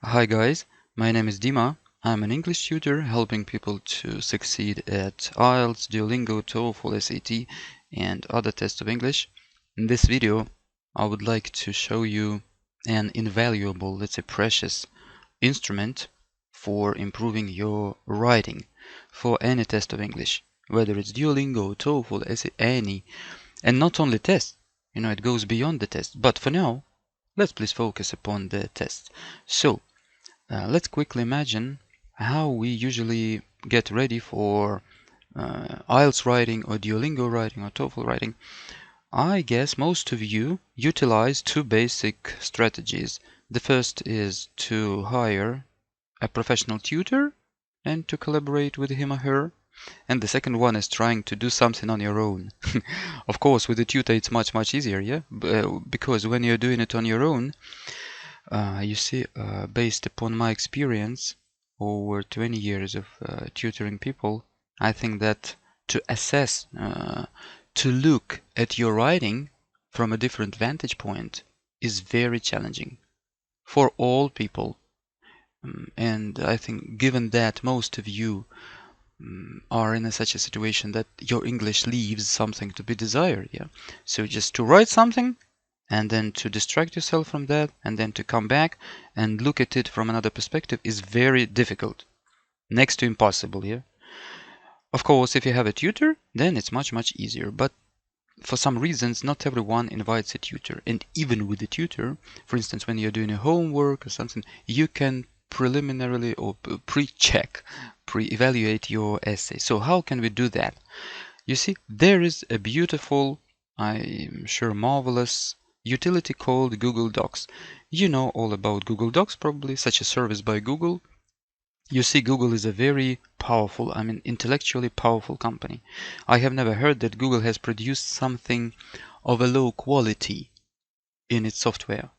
Hi guys, my name is Dima. I'm an English tutor helping people to succeed at IELTS, Duolingo, TOEFL, SAT, and other tests of English. In this video, I would like to show you an invaluable, let's say precious instrument for improving your writing for any test of English, whether it's Duolingo, TOEFL, SAT, any, and not only tests. It goes beyond the test. But for now, let's please focus upon the test. So, let's quickly imagine how we usually get ready for IELTS writing or Duolingo writing or TOEFL writing. I guess most of you utilize two basic strategies. The first is to hire a professional tutor and to collaborate with him or her. And the second one is trying to do something on your own. Of course, with a tutor it's much easier, yeah? Because when you're doing it on your own, you see, based upon my experience over 20 years of tutoring people, I think that to assess, to look at your writing from a different vantage point is very challenging for all people. And I think given that most of you are in such a situation that your English leaves something to be desired, yeah. So just to write something and then to distract yourself from that and then to come back and look at it from another perspective is very difficult, next to impossible, yeah. Of course, if you have a tutor, then it's much easier, but for some reasons not everyone invites a tutor. And even with a tutor, for instance, when you're doing a homework or something, you can preliminarily or pre-check, pre-evaluate your essay. So how can we do that? You see, there is a beautiful, I'm sure marvelous utility called Google Docs. You know all about Google Docs, probably, such a service by Google. You see, Google is a very powerful, I mean, intellectually powerful company. I have never heard that Google has produced something of a low quality in its software.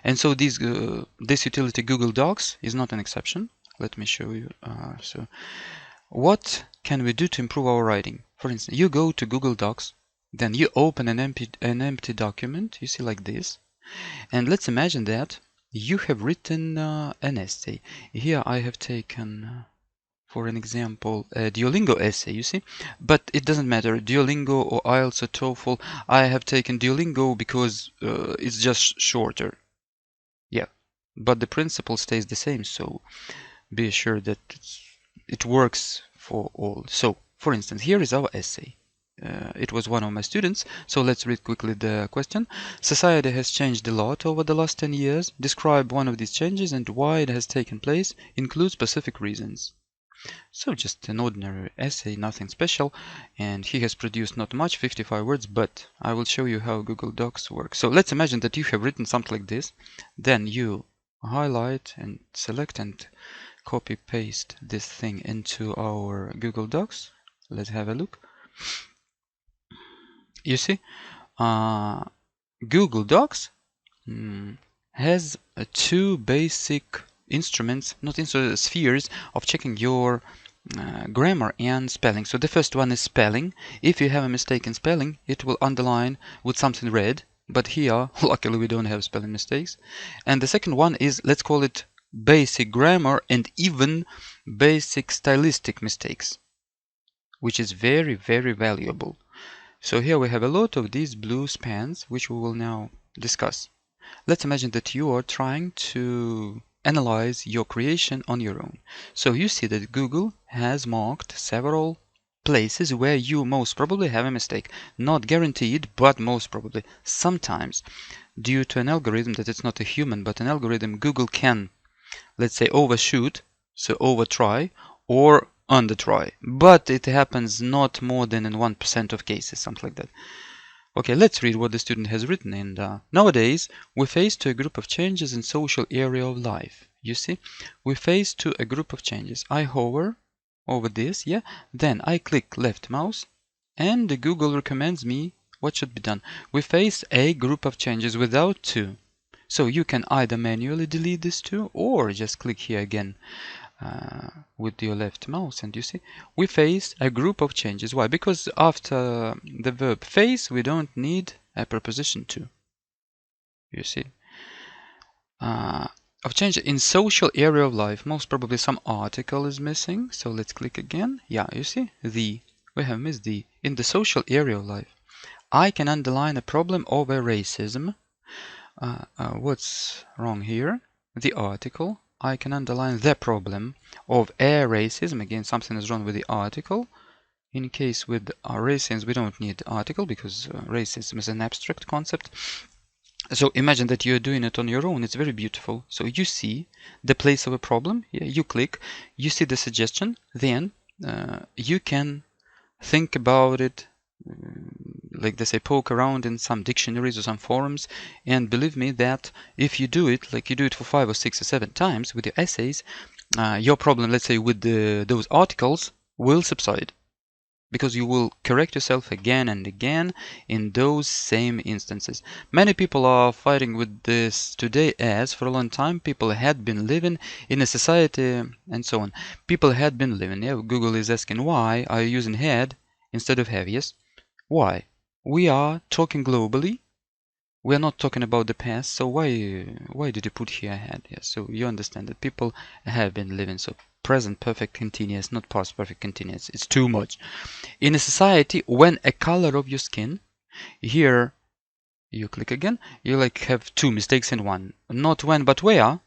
And so this utility Google Docs is not an exception. Let me show you. So what can we do to improve our writing? For instance, you go to Google Docs, then you open an empty document, you see, like this. And let's imagine that you have written an essay. Here I have taken, for an example, a Duolingo essay, you see? But it doesn't matter, Duolingo or IELTS or TOEFL. I have taken Duolingo because it's just shorter. Yeah, but the principle stays the same, so be assured that it works for all. So, for instance, here is our essay. It was one of my students, so let's read quickly the question. Society has changed a lot over the last 10 years. Describe one of these changes and why it has taken place. Include specific reasons. So just an ordinary essay, nothing special, and he has produced not much, 55 words, but I will show you how Google Docs works. So let's imagine that you have written something like this, then you highlight and select and copy paste this thing into our Google Docs. Let's have a look. You see, Google Docs has two basic instruments, not instruments, spheres of checking your grammar and spelling. So the first one is spelling. If you have a mistake in spelling, it will underline with something red. But here, luckily, we don't have spelling mistakes. And the second one is, let's call it basic grammar and even basic stylistic mistakes, which is very valuable. So here we have a lot of these blue spans, which we will now discuss. Let's imagine that you are trying to analyze your creation on your own. So you see that Google has marked several places where you most probably have a mistake. Not guaranteed, but most probably. Sometimes, due to an algorithm that it's not a human, but an algorithm, Google can, let's say, overshoot, so overtry, or undertry. But it happens not more than in 1% of cases, something like that. Okay, let's read what the student has written. And nowadays, we face to a group of changes in social area of life. You see, we face to a group of changes. I hover over this, yeah, then I click left mouse, and the Google recommends me what should be done. We face a group of changes without two. So you can either manually delete this two, or just click here again with your left mouse, and you see we face a group of changes. Why? Because after the verb face we don't need a preposition to. You see, I've changed it in social area of life. Most probably some article is missing. So let's click again. Yeah, you see we have missed the in the social area of life. I can underline a problem of a racism. What's wrong here? The article. I can underline the problem of a racism. Again, something is wrong with the article. In case with racism, we don't need the article because racism is an abstract concept. So imagine that you're doing it on your own. It's very beautiful. So you see the place of a problem. Yeah, you click, you see the suggestion. Then you can think about it, like they say, poke around in some dictionaries or some forums. And believe me that if you do it, like you do it for 5 or 6 or 7 times with your essays, your problem, let's say, with those articles will subside, because you will correct yourself again and again in those same instances. Many people are fighting with this today, as for a long time people had been living in a society and so on. People had been living, yeah, Google is asking why are you using had instead of have. Yes, why? We are talking globally. We are not talking about the past, so why did you put here had? Yes, so you understand that people have been living. So present perfect continuous, not past perfect continuous. It's too much. In a society, when a color of your skin, here you click again, you like have 2 mistakes in one. Not when, but where.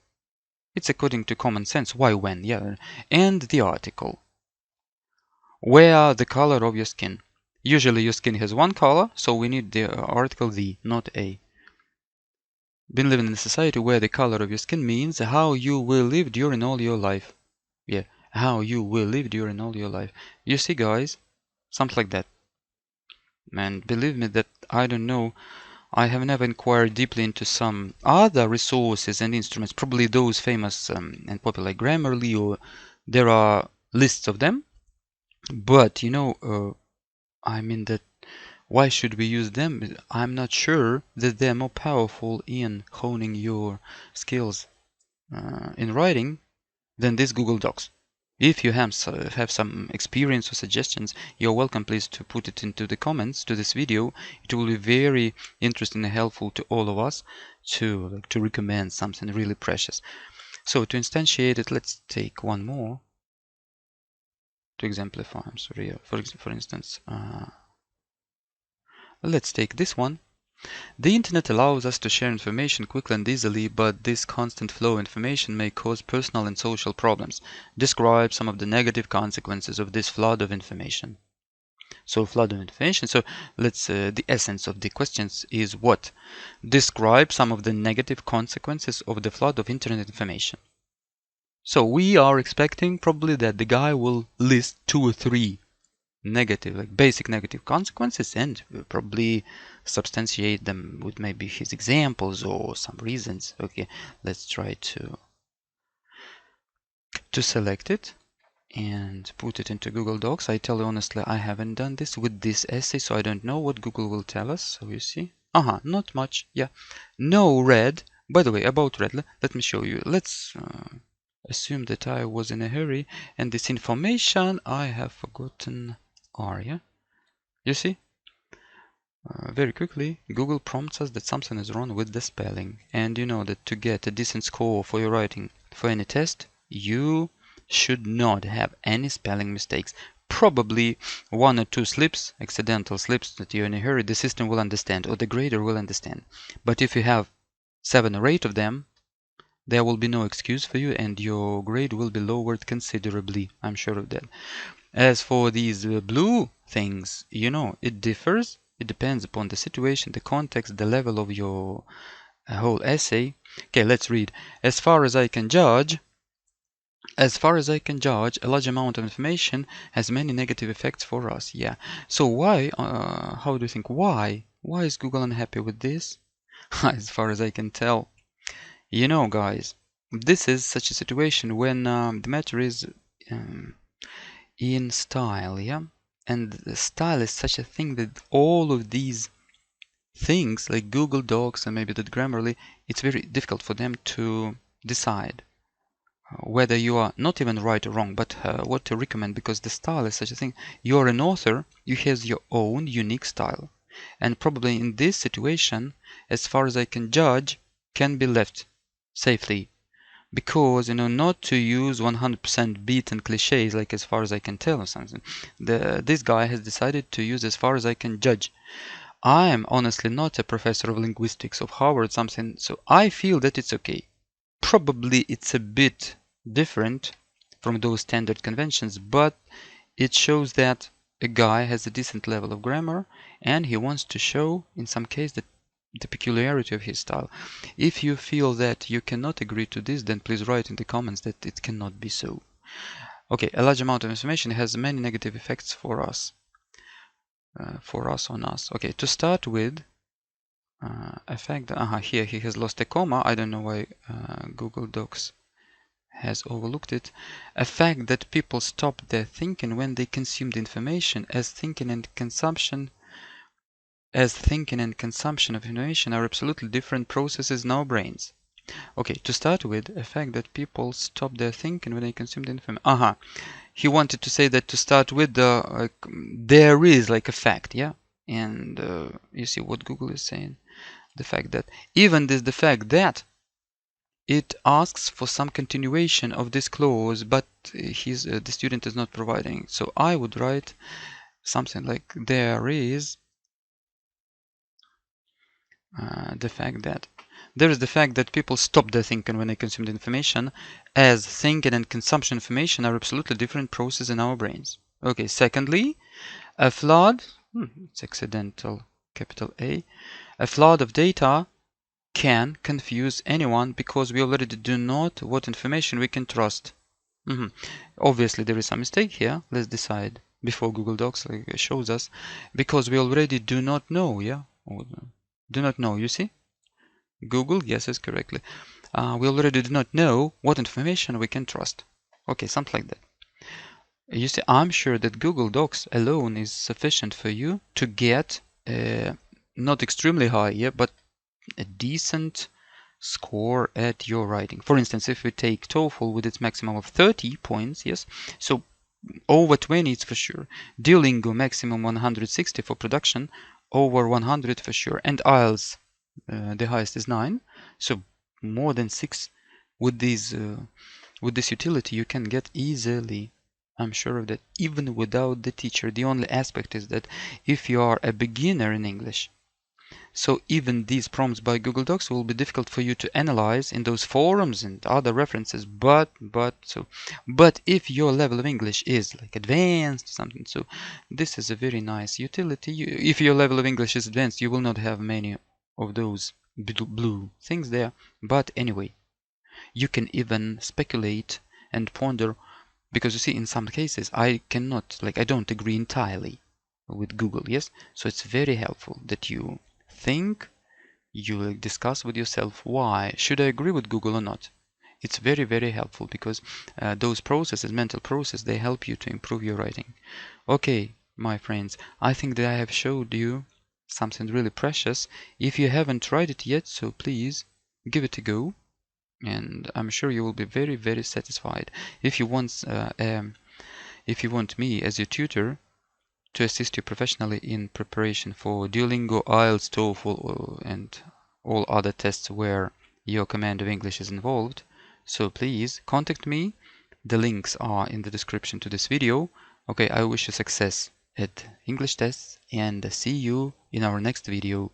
It's according to common sense. Why, when? Yeah. And the article. Where the color of your skin. Usually your skin has one color, so we need the article the, not a. Been living in a society where the color of your skin means how you will live during all your life. Yeah, how you will live during all your life. You see, guys, something like that. And believe me that I don't know, I have never inquired deeply into some other resources and instruments, probably those famous and popular like Grammarly, or there are lists of them. But you know, I mean that why should we use them? I'm not sure that they're more powerful in honing your skills in writing than this Google Docs. If you have some experience or suggestions, you're welcome please to put it into the comments to this video. It will be very interesting and helpful to all of us to recommend something really precious. So to instantiate it, let's take one more to exemplify. I'm sorry. For instance, let's take this one. The internet allows us to share information quickly and easily, but this constant flow of information may cause personal and social problems. Describe some of the negative consequences of this flood of information. So flood of information. So let's the essence of the questions is what? Describe some of the negative consequences of the flood of internet information. So we are expecting probably that the guy will list 2 or 3 negative, like basic negative consequences, and probably substantiate them with maybe his examples or some reasons. Okay, let's try to select it and put it into Google Docs. I tell you honestly, I haven't done this with this essay, so I don't know what Google will tell us. So you see, not much. Yeah, no red. By the way, about red, let me show you. Let's assume that I was in a hurry, and this information I have forgotten. Yeah, you see, very quickly Google prompts us that something is wrong with the spelling, and you know that to get a decent score for your writing for any test, you should not have any spelling mistakes. Probably 1 or 2 slips, accidental slips that you're in a hurry, the system will understand, or the grader will understand. But if you have 7 or 8 of them, there will be no excuse for you, and your grade will be lowered considerably. I'm sure of that. As for these blue things, you know, it differs. It depends upon the situation, the context, the level of your whole essay. Okay, let's read. As far as I can judge, a large amount of information has many negative effects for us. Yeah. So why, how do you think, why? Why is Google unhappy with this? As far as I can tell. You know, guys, this is such a situation when the matter is in style, yeah? And the style is such a thing that all of these things, like Google Docs and maybe that Grammarly, it's very difficult for them to decide whether you are not even right or wrong, but what to recommend, because the style is such a thing. You're an author, you have your own unique style. And probably in this situation, as far as I can judge, can be left safely. because, you know, not to use 100% beaten cliches, like as far as I can tell or something. This guy has decided to use as far as I can judge. I am honestly not a professor of linguistics of Harvard something, so I feel that it's okay. Probably it's a bit different from those standard conventions, but it shows that a guy has a decent level of grammar and he wants to show in some case that the peculiarity of his style. If you feel that you cannot agree to this, then please write in the comments that it cannot be so. Okay, a large amount of information has many negative effects for us. On us. Okay, to start with, effect. Here he has lost a comma. I don't know why Google Docs has overlooked it. A fact that people stop their thinking when they consume the information, as thinking and consumption of information are absolutely different processes in our brains. Okay, to start with, a fact that people stop their thinking when they consume the information. He wanted to say that to start with, there is like a fact, yeah? And you see what Google is saying? The fact that, even the fact that it asks for some continuation of this clause, but the student is not providing. So I would write something like there is the fact that people stop their thinking when they consume the information, as thinking and consumption information are absolutely different processes in our brains. Okay, secondly, a flood, it's accidental, capital A, a flood of data can confuse anyone because we already do not what information we can trust. Obviously there is some mistake here. Let's decide before Google Docs shows us, because we already do not know, yeah? Do not know, you see? Google guesses correctly. We already do not know what information we can trust. Okay, something like that. You see, I'm sure that Google Docs alone is sufficient for you to get not extremely high, yeah, but a decent score at your writing. For instance, if we take TOEFL with its maximum of 30 points, yes, so over 20 it's for sure. Duolingo maximum 160 for production, over 100 for sure. And IELTS, the highest is 9, so more than 6 with these with this utility you can get easily. I'm sure of that, even without the teacher. The only aspect is that if you are a beginner in English, so even these prompts by Google Docs will be difficult for you to analyze in those forums and other references. But if your level of English is like advanced or something, so this is a very nice utility. If your level of English is advanced, you will not have many of those blue things there. But anyway, you can even speculate and ponder, because you see, in some cases I don't agree entirely with Google, yes? So it's very helpful that you think, you discuss with yourself, why should I agree with Google or not? It's very, very helpful, because those processes, mental process, they help you to improve your writing. Okay, my friends, I think that I have showed you something really precious. If you haven't tried it yet, so please give it a go, and I'm sure you will be very, very satisfied. If you want me as your tutor to assist you professionally in preparation for Duolingo, IELTS, TOEFL, and all other tests where your command of English is involved, so please contact me. The links are in the description to this video. Okay, I wish you success at English tests, and see you in our next video.